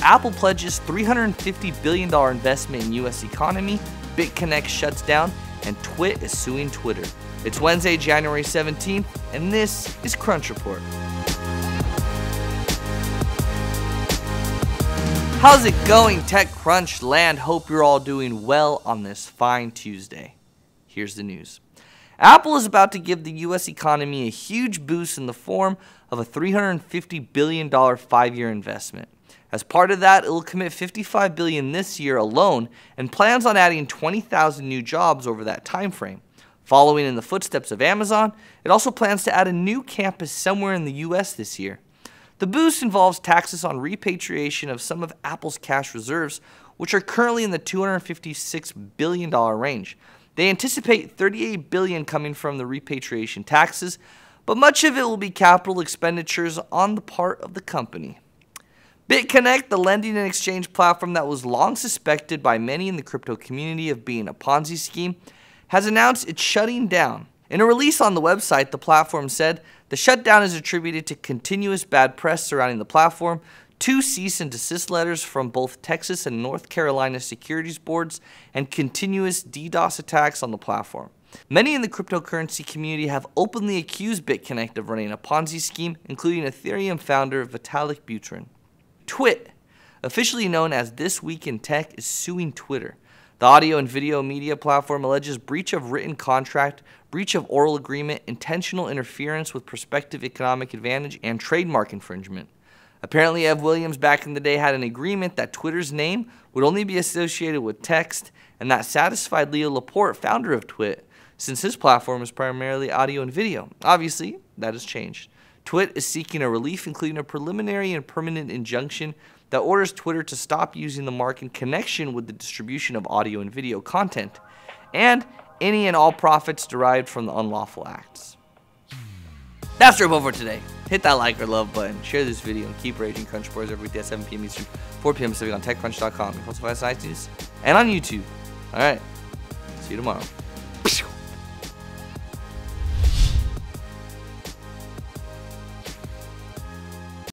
Apple pledges $350 billion investment in US economy, BitConnect shuts down, and Twit is suing Twitter. It's Wednesday, January 17th, and this is Crunch Report. How's it going, TechCrunch land? Hope you're all doing well on this fine Tuesday. Here's the news. Apple is about to give the US economy a huge boost in the form of a $350 billion 5-year investment. As part of that, it will commit $55 billion this year alone and plans on adding 20,000 new jobs over that time frame. Following in the footsteps of Amazon, it also plans to add a new campus somewhere in the US this year. The boost involves taxes on repatriation of some of Apple's cash reserves, which are currently in the $256 billion range. They anticipate $38 billion coming from the repatriation taxes, but much of it will be capital expenditures on the part of the company. BitConnect, the lending and exchange platform that was long suspected by many in the crypto community of being a Ponzi scheme, has announced it's shutting down. In a release on the website, the platform said the shutdown is attributed to continuous bad press surrounding the platform, 2 cease and desist letters from both Texas and North Carolina securities boards, and continuous DDoS attacks on the platform. Many in the cryptocurrency community have openly accused BitConnect of running a Ponzi scheme, including Ethereum founder Vitalik Buterin. Twit, officially known as This Week in Tech, is suing Twitter. The audio and video media platform alleges breach of written contract, breach of oral agreement, intentional interference with prospective economic advantage, and trademark infringement. Apparently, Ev Williams back in the day had an agreement that Twitter's name would only be associated with text, and that satisfied Leo Laporte, founder of Twit, since his platform is primarily audio and video. Obviously, that has changed. Twit is seeking a relief, including a preliminary and permanent injunction that orders Twitter to stop using the mark in connection with the distribution of audio and video content, and any and all profits derived from the unlawful acts. That's the report for today. Hit that like or love button, share this video, and keep raging Crunch Reports every weekday at 7 p.m. Eastern, 4 p.m. Pacific on TechCrunch.com. You can also find us on iTunes and on YouTube. Alright, see you tomorrow.